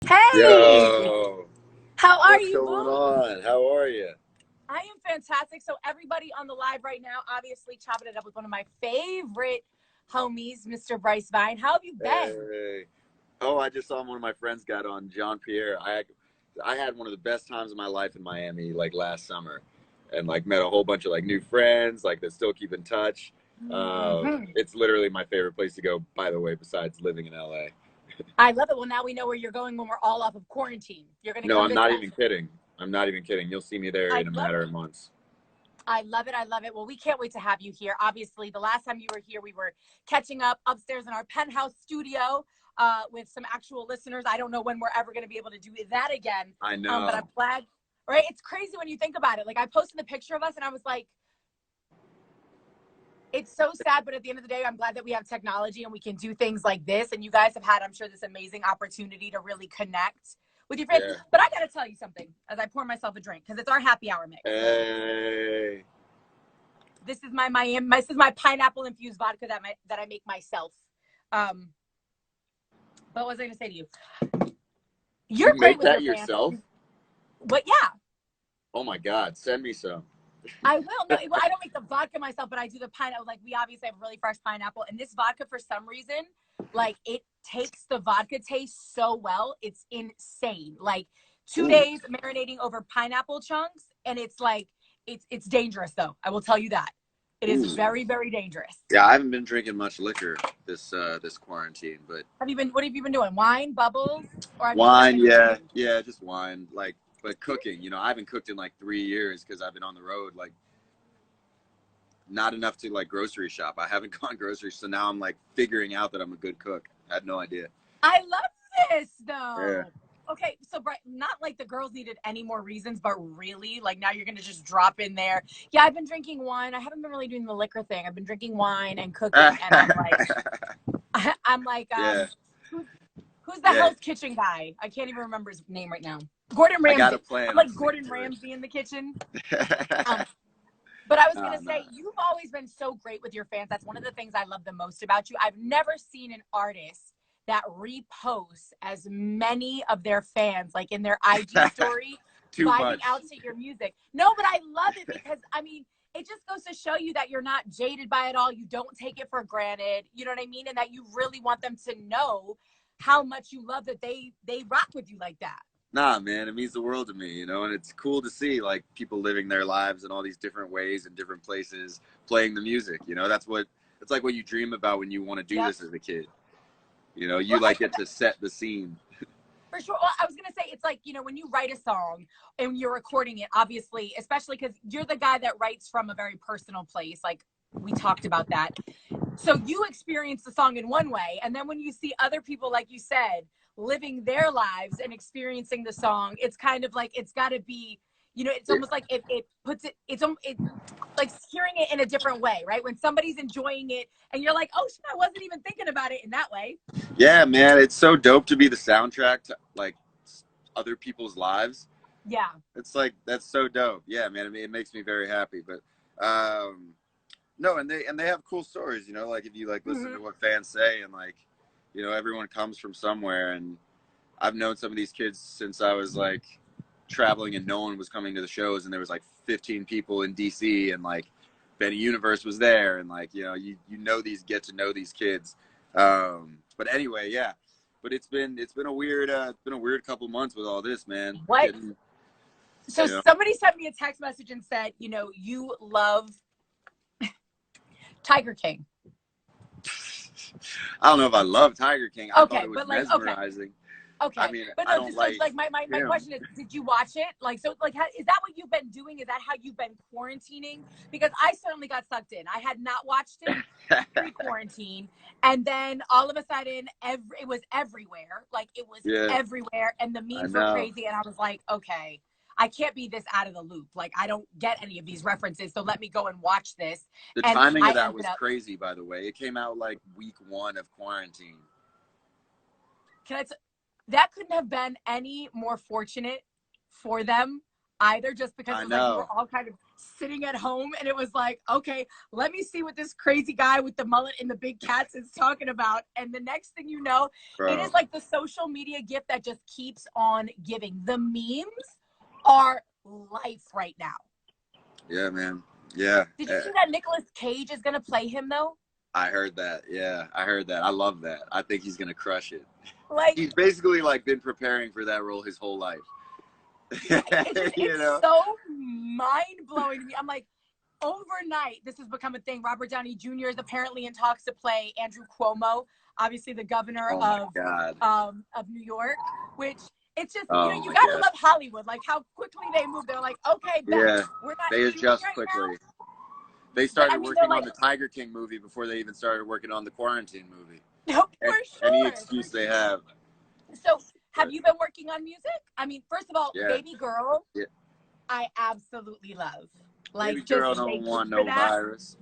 Hey, Yo, how are what's you, going boo? on? How are you? I am fantastic. So, everybody on the live right now, obviously chopping it up with one of my favorite homies, Mr. Bryce Vine. How have you been? Hey. Oh, I just saw one of my friends got on Jean Pierre. I had one of the best times of my life in Miami like last summer, and like met a whole bunch of like new friends like that still keep in touch. Hmm. It's literally my favorite place to go, by the way, besides living in LA. I love it. Well, now we know where you're going when we're all off of quarantine. You're going to No, come I'm visit not us. even kidding. I'm not even kidding. You'll see me there I in a love matter it. of months. I love it. I love it. Well, we can't wait to have you here. Obviously, the last time you were here, we were catching up upstairs in our penthouse studio with some actual listeners. I don't know when we're ever going to be able to do that again, I but I'm know. glad. Right? It's crazy when you think about it. Like I posted the picture of us, and I was like, it's so sad. But at the end of the day, I'm glad that we have technology and we can do things like this. And you guys have had, I'm sure, this amazing opportunity to really connect with your fans. Yeah. But I got to tell you something as I pour myself a drink because it's our happy hour mix. Hey. This is my Miami. This is my pineapple infused vodka that I make myself. Um, but what was I going to say to you? You You're great make with that your fans. yourself? But yeah, Oh my God, send me some. I will. No, I don't make the vodka myself, but I do the pineapple. Like we obviously have really fresh pineapple, and this vodka for some reason, like it takes the vodka taste so well. It's insane. Like two Ooh. days marinating over pineapple chunks, and it's like it's dangerous though. I will tell you that it is Ooh. very very dangerous. Yeah, I haven't been drinking much liquor this quarantine, but Have you been? What have you been doing? Wine, bubbles, or have you just wine, been yeah, drinking? yeah, just wine. Like, but cooking, I haven't cooked in like 3 years because I've been on the road. Like, not enough to like grocery shop. I haven't gone grocery, so now I'm like figuring out that I'm a good cook. I had no idea. I love this Yeah. though. Okay, so not like the girls needed any more reasons, but really, like now you're gonna just drop in there. Yeah, I've been drinking wine. I haven't been really doing the liquor thing. I've been drinking wine and cooking, and I'm like, I'm like, Yeah, who's who's the yeah. Hell's Kitchen guy? I can't even remember his name right now. Gordon I got a Ramsay. I'm plan. I'm like sticking Gordon to it. Ramsay in the kitchen. Um, but I was Nah, gonna nah. say, you've always been so great with your fans. That's one of the things I love the most about you. I've never seen an artist that reposts as many of their fans, like in their IG story, Too vibing much. out to your music. No, but I love it because I mean, it just goes to show you that you're not jaded by it all. You don't take it for granted. You know what I mean? And that you really want them to know how much you love that they rock with you like that. Nah, man, it means the world to me, and it's cool to see like people living their lives in all these different ways in different places, playing the music. It's like what you dream about when you want to do Yep. this as a kid. You Well, like get to set the scene. for sure. Well, I was gonna say it's like when you write a song and you're recording it, obviously, especially because you're the guy that writes from a very personal place. Like we talked about that. So you experience the song in one way, and then when you see other people, like you said, living their lives and experiencing the song, it's kind of like it's got to be. It's almost like it puts it like hearing it in a different way, right? When somebody's enjoying it and you're like, oh shit, I wasn't even thinking about it in that way. Yeah, man, it's so dope to be the soundtrack to like other people's lives. Yeah. It's like that's so dope. Yeah, man. I mean, it makes me very happy. But no, and they have cool stories. Like if you like listen to Mm-hmm. what fans say, and like everyone comes from somewhere, and I've known some of these kids since I was like traveling, and no one was coming to the shows, and there was like 15 people in DC, and like Benny Universe was there, and like get to know these kids. But anyway, yeah. But it's been a weird couple months with all this, man. What? Getting So you know somebody sent me a text message and said, you love Tiger King. I don't know if I love Tiger King. I thought Okay, it was but like, okay, mesmerizing. I okay, mean, but I no, don't so like like my him. question is, did you watch it? Like, so like, is that what you've been doing? Is that how you've been quarantining? Because I certainly got sucked in. I had not watched it pre-quarantine, and then all of a sudden, it was everywhere. Like it was Yeah, everywhere, and the I memes were know. crazy, and I was like, okay. I can't be this out of the loop. Like I don't get any of these references, so let me go and watch this. The And timing of I that ended was up. crazy, by the way. It came out like week one of quarantine. Can I? That couldn't have been any more fortunate for them either, just because it I was like we were know. all kind of sitting at home, and it was like, okay, let me see what this crazy guy with the mullet and the big cats is talking about. And the next thing you know, it is like the social media gift that just keeps on giving. The memes are life right now. Yeah, man. Yeah. Did you see that Nicolas Cage is going to play him, though? I heard that. Yeah, I heard that. I love that. I think he's gonna crush it. Like, he's basically like been preparing for that role his whole life. It's so mind-blowing to me. I'm like, overnight, this has become a thing. Robert Downey Jr. is apparently in talks to play Andrew Cuomo, obviously the governor of New York, which it's just, you gotta love Hollywood. Like how quickly they move. They're like, okay, we're not they adjust right quickly. Now. They started working on the Tiger King movie before they even started working on the Quarantine movie. No, for sure. Any excuse they have. So, have you been working on music? I mean, first of all, Baby Girl, I absolutely love. Like, Baby Girl don't want no virus.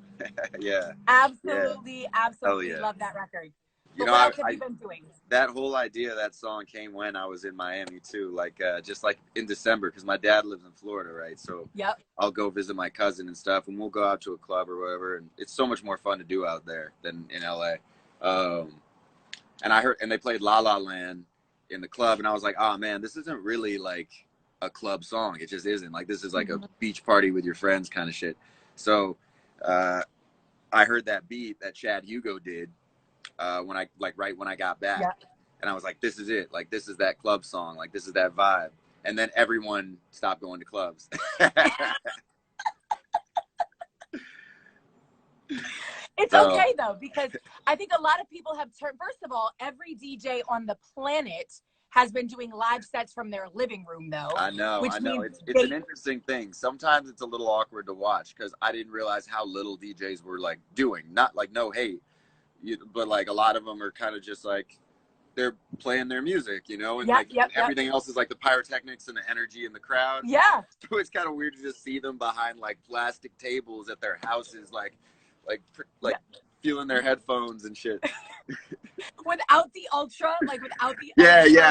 Absolutely love that record. You know, what else have you been doing? That whole idea of that song came when I was in Miami too, like just like in December, because my dad lives in Florida, right? So I'll go visit my cousin and stuff, and we'll go out to a club or whatever, and it's so much more fun to do out there than in LA. And I heard, and they played La La Land in the club, and I was like, oh man, this isn't really like a club song. It just isn't. Like this is like a beach party with your friends kind of shit. So I heard that beat that Chad Hugo did. When I right when I got back, and I was like, this is it. Like this is that club song. Like this is that vibe. And then everyone stopped going to clubs. It's okay though, because I think a lot of people have turned. First of all, every DJ on the planet has been doing live sets from their living room, though. I know. It's an interesting thing. Sometimes it's a little awkward to watch because I didn't realize how little DJs were like doing. Not like no hate. But like a lot of them are kind of just like they're playing their music, you know, and everything else is like the pyrotechnics and the energy in the crowd. Yeah. So it's kind of weird to just see them behind like plastic tables at their houses, like feeling their headphones and shit. Without the ultra, like without the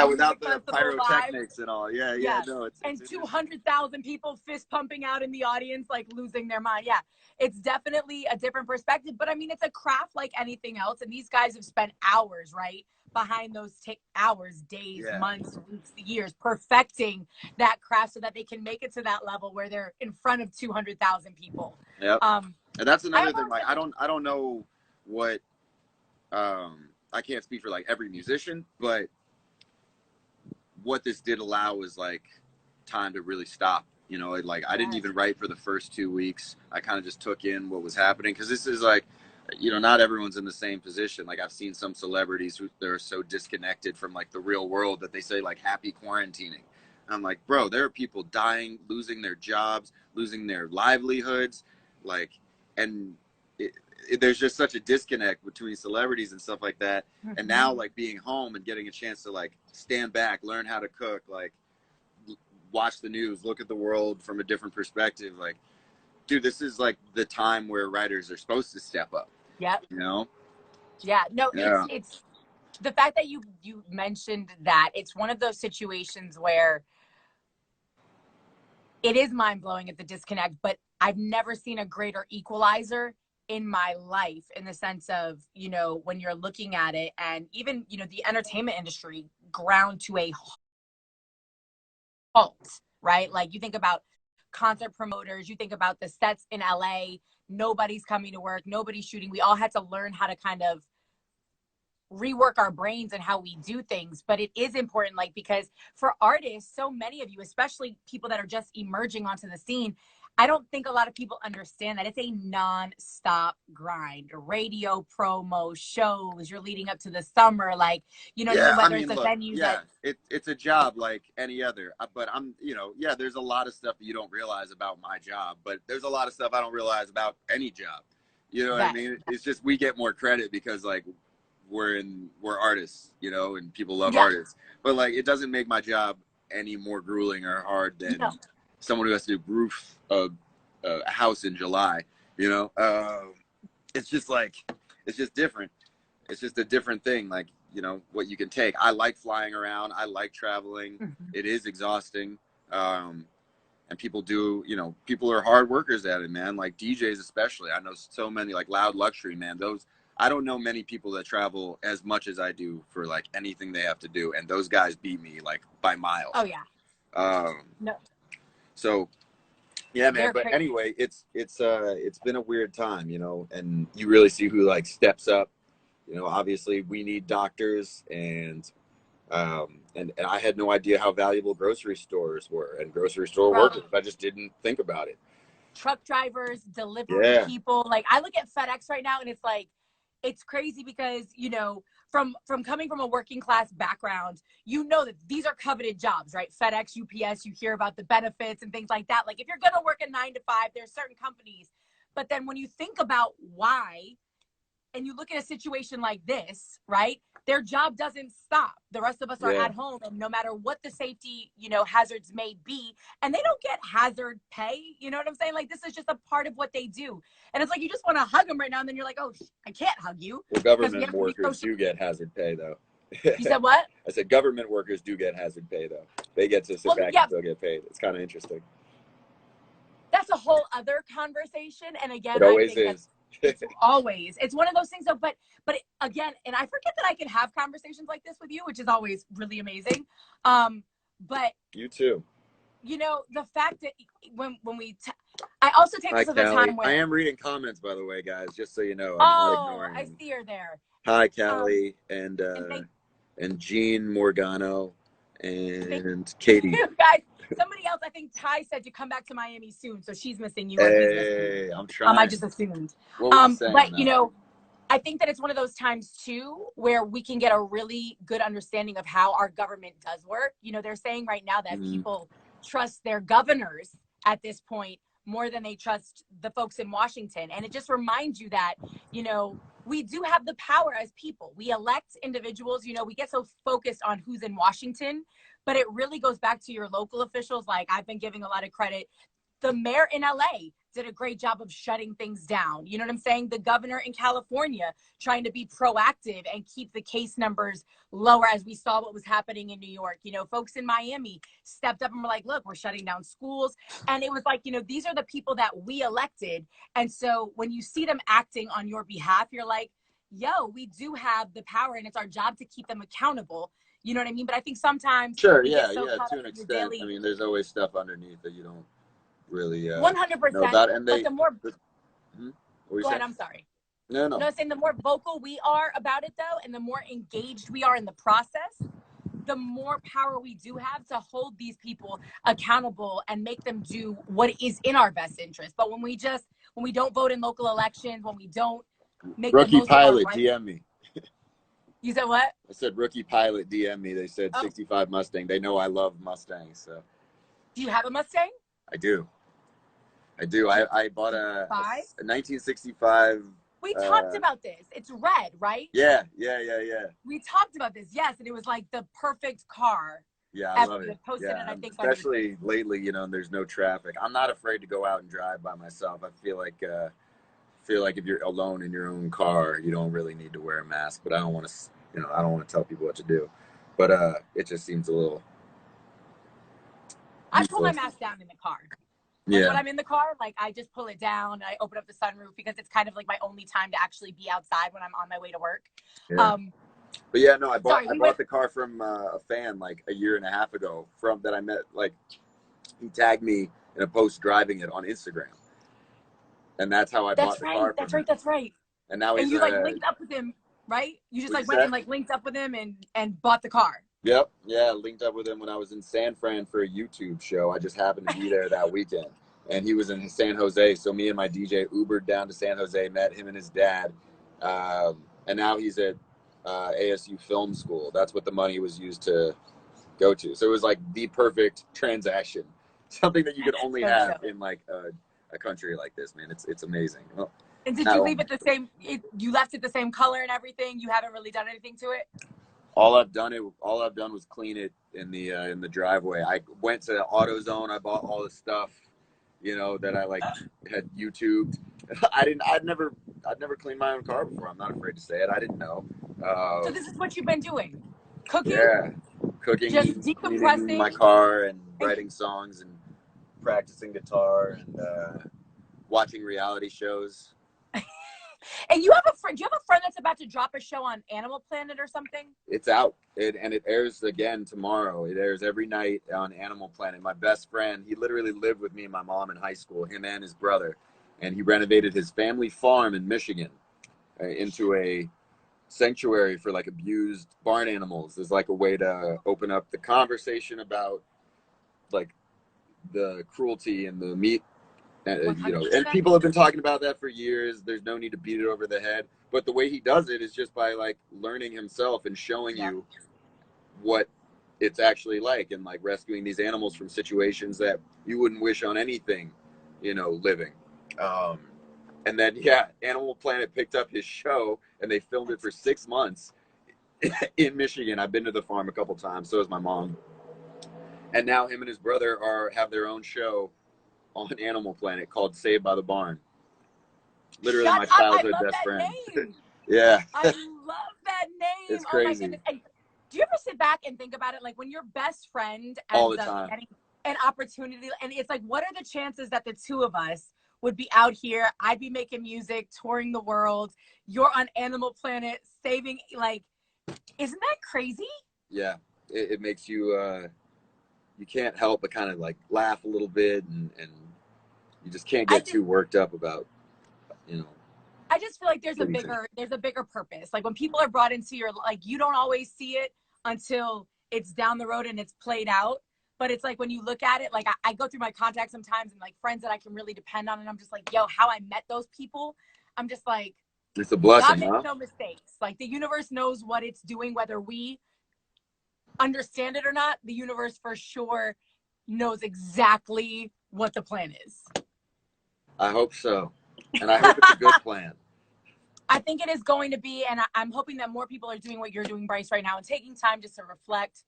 without the pyrotechnics and all. No, it's 200,000 people fist pumping out in the audience, like losing their mind. Yeah, it's definitely a different perspective, but I mean, it's a craft like anything else, and these guys have spent hours, right, behind those hours, days, months, weeks, years, perfecting that craft so that they can make it to that level where they're in front of 200,000 people. Yep. And that's another thing. Like, I don't know what. I can't speak for like every musician, but what this did allow was like time to really stop, you know, like I didn't even write for the first 2 weeks. I kind of just took in what was happening. Cause this is like, you know, not everyone's in the same position. Like I've seen some celebrities who they're so disconnected from like the real world that they say like happy quarantining. And I'm like, bro, there are people dying, losing their jobs, losing their livelihoods. Like, and there's just such a disconnect between celebrities and stuff like that. And now like being home and getting a chance to like stand back, learn how to cook, like watch the news, look at the world from a different perspective. Like, dude, this is like the time where writers are supposed to step up. Yeah. You know? Yeah. No, it's the fact that you mentioned that it's one of those situations where it is mind blowing at the disconnect, but I've never seen a greater equalizer in my life, in the sense of, you know, when you're looking at it, and even, you know, the entertainment industry ground to a halt, right? Like you think about concert promoters, you think about the sets in LA, nobody's coming to work, nobody's shooting. We all had to learn how to kind of rework our brains and how we do things. But it is important, like, because for artists, so many of you, especially people that are just emerging onto the scene, I don't think a lot of people understand that it's a non-stop grind. Radio promo, shows, you're leading up to the summer, like, you know, whether it's a venue it's a job like any other. But I'm, you know, there's a lot of stuff that you don't realize about my job, but there's a lot of stuff I don't realize about any job. You know what I mean? It's just we get more credit because like we're artists, you know, and people love artists. But like it doesn't make my job any more grueling or hard than someone who has to roof a house in July, you know. It's just like, it's just different. It's just a different thing, like, you know, what you can take. I like flying around. I like traveling. It is exhausting. And and people do, people are hard workers at it, man. Like DJs especially. I know so many, like Loud Luxury, man. I don't know many people that travel as much as I do for like anything they have to do, and those guys beat me like by miles. Oh yeah. No. So yeah, man. They're But crazy. anyway, it's been a weird time, and you really see who like steps up. Obviously we need doctors, and I had no idea how valuable grocery stores were and grocery store workers. I just didn't think about it. Truck drivers, delivery people. Like I look at FedEx right now, and it's like, it's crazy because, from coming from a working class background, that these are coveted jobs, right? FedEx, UPS, you hear about the benefits and things like that. Like if you're going to work a 9 to 5, there's certain companies. But then when you think about why, and you look at a situation like this, right? Their job doesn't stop. The rest of us are at home, and no matter what the safety, hazards may be, and they don't get hazard pay. You know what I'm saying? Like this is just a part of what they do. And it's like, you just want to hug them right now. And then you're like, oh, I can't hug you. Well, government workers do get hazard pay though. You said what? I said government workers do get hazard pay though. They get to sit back and still get paid. It's kind of interesting. That's a whole other conversation. And again, it always is. It's one of those things though, but again, and I forget that I can have conversations like this with you, which is always really amazing. But you too. The fact that when I also take this as a time where I am reading comments, by the way, guys, just so you know. I'm not ignoring I see her there. Hi, Callie, and Jean Morgano and Katie. You guys, somebody else, I think Ty said to come back to Miami soon, so she's missing you. Hey, I'm trying. I just assumed. But I think that it's one of those times too where we can get a really good understanding of how our government does work. They're saying right now that people trust their governors at this point more than they trust the folks in Washington. And it just reminds you that, we do have the power as people. We elect individuals, we get so focused on who's in Washington, but it really goes back to your local officials. Like I've been giving a lot of credit. The mayor in LA did a great job of shutting things down. You know what I'm saying? The governor in California trying to be proactive and keep the case numbers lower, as we saw what was happening in New York. Folks in Miami stepped up and were like, look, we're shutting down schools. And it was like, these are the people that we elected. And so when you see them acting on your behalf, you're like, yo, we do have the power, and it's our job to keep them accountable. You know what I mean? But I think sometimes to an extent. I mean, there's always stuff underneath that you don't really 100%. And but the more go ahead, I'm sorry. No, I'm saying the more vocal we are about it though, and the more engaged we are in the process, the more power we do have to hold these people accountable and make them do what is in our best interest. But when we don't vote in local elections, when we don't make Rookie Pilot DM me. You said what? I said Rookie Pilot DM me. They said 65 Mustang. They know I love Mustangs. So do you have a Mustang? I do. I bought a 1965. We talked about this. It's red, right? Yeah. We talked about this, yes, and it was like the perfect car. Yeah, I love it. Posted it, I think, especially lately, there's no traffic. I'm not afraid to go out and drive by myself. I feel like if you're alone in your own car, you don't really need to wear a mask. But I don't want to, tell people what to do. But it just seems a little. I pull my mask down in the car. Like when I'm in the car, like I just pull it down and I open up the sunroof because it's kind of like my only time to actually be outside when I'm on my way to work. Yeah. But yeah, no, I bought the car from a fan like a year and a half ago that I met. Like he tagged me in a post driving it on Instagram, and that's how I bought the car. That's right. And now you linked up with him, right? You just went and linked up with him and bought the car. Yep. Yeah. Linked up with him when I was in San Fran for a YouTube show. I just happened to be there that weekend, and he was in San Jose. So me and my DJ Ubered down to San Jose, met him and his dad, and now he's at ASU Film School. That's what the money was used to go to. So it was like the perfect transaction, something that you could only have in like a country like this, man. It's amazing. Well, and did you leave it the same? You left it the same color and everything? You haven't really done anything to it? All I've done was clean it in the driveway. I went to AutoZone. I bought all the stuff, that I had YouTubed. I'd never cleaned my own car before. I'm not afraid to say it. I didn't know. So this is what you've been doing? Cooking? Yeah, cooking, just decompressing my car and writing songs and practicing guitar and watching reality shows. And you have a friend. Do you have a friend that's about to drop a show on Animal Planet or something? It's out, and it airs again tomorrow. It airs every night on Animal Planet. My best friend, he literally lived with me and my mom in high school, him and his brother, and he renovated his family farm in Michigan into a sanctuary for like abused barn animals. There's like a way to open up the conversation about like the cruelty and the meat. You know, and people have been talking about that for years. There's no need to beat it over the head, but the way he does it is just by like learning himself and showing you what it's actually like, and like rescuing these animals from situations that you wouldn't wish on anything, you know, living. And then Animal Planet picked up his show and they filmed it for 6 months in Michigan. I've been to the farm a couple times, so has my mom, and now him and his brother have their own show on Animal Planet called Saved by the Barn. Literally my childhood best friend. Yeah. I love that name. It's crazy. Oh my goodness. And do you ever sit back and think about it? Like when your best friend all the time getting an opportunity, and it's like, what are the chances that the two of us would be out here? I'd be making music, touring the world. You're on Animal Planet, saving, like, isn't that crazy? Yeah. It makes you, you can't help but kind of like laugh a little bit, and you just can't get too worked up about, you know. I just feel like there's a bigger purpose. Like when people are brought into your, like, you don't always see it until it's down the road and it's played out. But it's like when you look at it, like I go through my contacts sometimes and like friends that I can really depend on, and I'm just like, yo, how I met those people. I'm just like, it's a blessing. God makes no mistakes. Like the universe knows what it's doing, whether we understand it or not. The universe for sure knows exactly what the plan is. I hope so. And I hope it's a good plan. I think it is going to be, and I'm hoping that more people are doing what you're doing, Bryce, right now, and taking time just to reflect,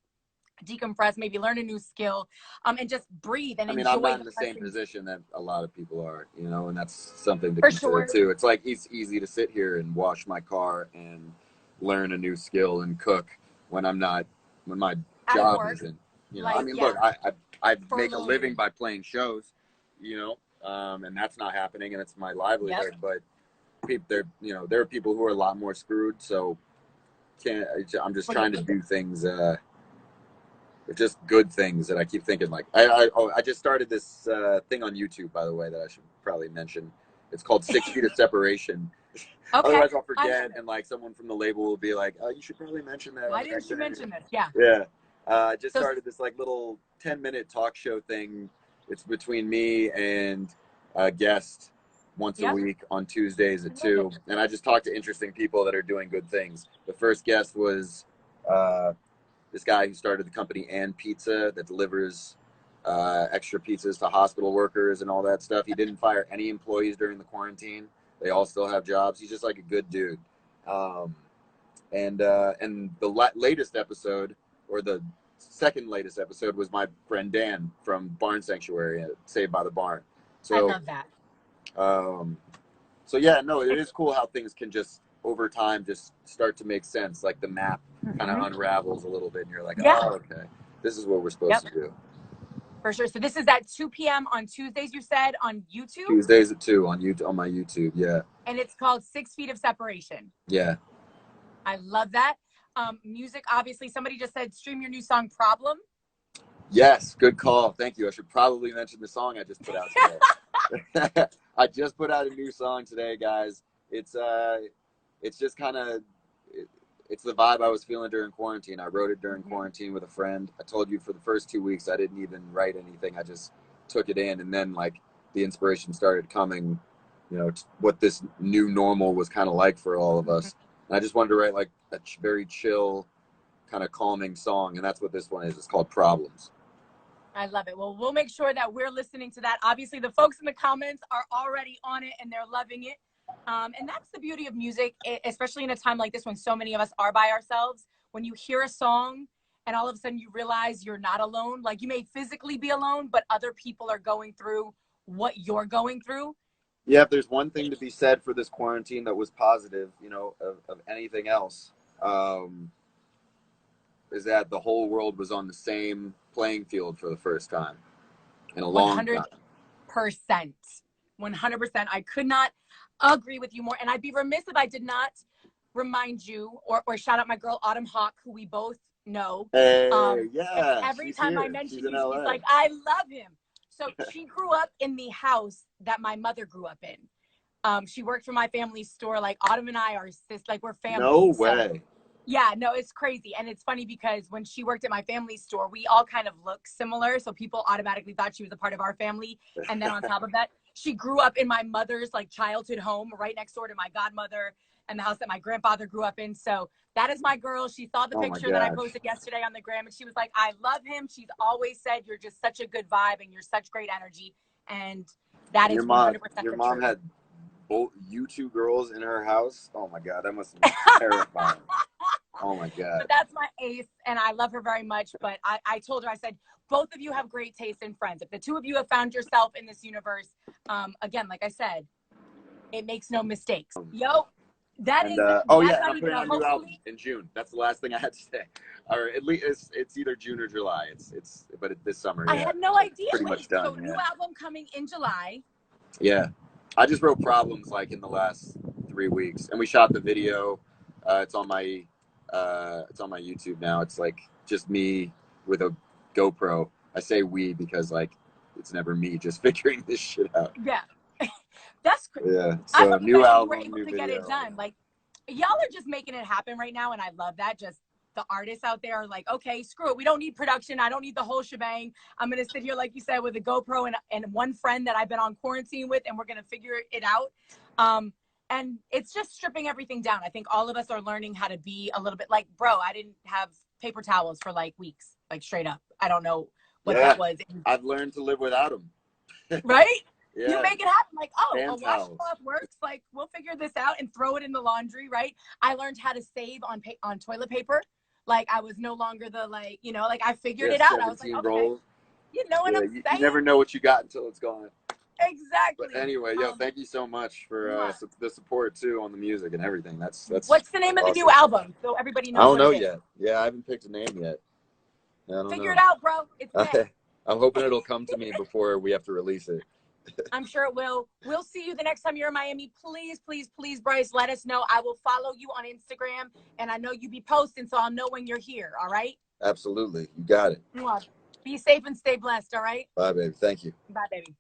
decompress, maybe learn a new skill, and just breathe and enjoy. I'm not in the same position that a lot of people are, you know, and that's something to consider too. It's like it's easy to sit here and wash my car and learn a new skill and cook when my job isn't, you know. Like, I mean, look, I make a living by playing shows, you know, and that's not happening, and it's my livelihood. But there are people who are a lot more screwed. So I'm just trying to do things, just good things that I keep thinking. Like I just started this thing on YouTube, by the way, that I should probably mention. It's called 6 Feet of Separation. Okay. Otherwise I'll forget, and like someone from the label will be like, "Oh, you should probably mention that." Why didn't you mention this? Yeah. Yeah. I just started this like little 10-minute talk show thing. It's between me and a guest once a week on Tuesdays at 2. And I just talk to interesting people that are doing good things. The first guest was this guy who started the company And Pizza that delivers extra pizzas to hospital workers and all that stuff. He didn't fire any employees during the quarantine. They all still have jobs. He's just like a good dude. And the latest episode, or the second latest episode, was my friend Dan from Barn Sanctuary, Saved by the Barn. So, I love that. So yeah, no, it is cool how things can just over time just start to make sense. Like the map kind of unravels a little bit, and you're like, oh, okay, this is what we're supposed to do. For sure. So this is at 2 p.m. on Tuesdays, you said, on YouTube? Tuesdays at 2 on my YouTube, yeah. And it's called 6 Feet of Separation. Yeah. I love that. Music, obviously, somebody just said stream your new song, Problem. Yes, good call. Thank you. I should probably mention the song I just put out today. I just put out a new song today, guys. It's just kind of, it's the vibe I was feeling during quarantine. I wrote it during quarantine with a friend. I told you for the first 2 weeks, I didn't even write anything. I just took it in. And then like the inspiration started coming, you know, what this new normal was kind of like for all of us. And I just wanted to write like a very chill, kind of calming song. And that's what this one is. It's called Problems. I love it. Well, we'll make sure that we're listening to that. Obviously, the folks in the comments are already on it and they're loving it. And that's the beauty of music, especially in a time like this when so many of us are by ourselves. When you hear a song and all of a sudden you realize you're not alone, like you may physically be alone, but other people are going through what you're going through. Yeah, if there's one thing to be said for this quarantine that was positive, you know, of anything else, is that the whole world was on the same playing field for the first time. in a long 100%. time. 100%. I could not agree with you more. And I'd be remiss if I did not remind you or shout out my girl Autumn Hawk, who we both know. Hey, yeah. Every time I mention you, she's like, I love him. So she grew up in the house that my mother grew up in. She worked for my family's store. Like Autumn and I are like we're family. No way. So, yeah, no, it's crazy. And it's funny because when she worked at my family's store, we all kind of look similar. So people automatically thought she was a part of our family. And then on top of that, she grew up in my mother's like childhood home right next door to my godmother and the house that my grandfather grew up in. So that is my girl. She saw the picture that I posted yesterday on the gram and she was like, I love him. She's always said, you're just such a good vibe and you're such great energy. And that is 100% your mom had both you two girls in her house. Oh my God, that must have been terrifying. Oh my God. But that's my ace and I love her very much. But I told her, I said, both of you have great taste in friends. If the two of you have found yourself in this universe, again, like I said, it makes no mistakes. Yo, that is. I'm putting out a new album in June. That's the last thing I had to say. Or at least it's either June or July. But this summer. I had no idea. Pretty much done. So new album coming in July. Yeah, I just wrote Problems like in the last 3 weeks, and we shot the video. It's on my YouTube now. It's like just me with a GoPro. I say we because like it's never me just figuring this shit out. Yeah. That's crazy. Yeah. So new album, we're able new to video. get it done. Like y'all are just making it happen right now, and I love that. Just the artists out there are like, okay, screw it. We don't need production. I don't need the whole shebang. I'm gonna sit here, like you said, with a GoPro and one friend that I've been on quarantine with, and we're gonna figure it out. And it's just stripping everything down. I think all of us are learning how to be a little bit like, bro, I didn't have paper towels for like weeks, like straight up. I don't know what that was. I've learned to live without them. Right? Yeah. You make it happen. Like, oh, Hand a washcloth works. Like, we'll figure this out and throw it in the laundry, right? I learned how to save on toilet paper. Like, I was no longer the, like, you know, like, I figured it out. I was like, okay, rolls. You know what I'm saying? You never know what you got until it's gone. Exactly. But anyway, thank you so much for the support, too, on the music and everything. That's What's the name of the new album? So everybody knows. I don't know yet. Yeah, I haven't picked a name yet. Figure it out, bro. It's there. I'm hoping it'll come to me before we have to release it. I'm sure it will. We'll see you the next time you're in Miami. Please, please, please, Bryce, let us know. I will follow you on Instagram, and I know you be posting, so I'll know when you're here, all right? Absolutely. You got it. Be safe and stay blessed, all right? Bye, baby. Thank you. Bye, baby.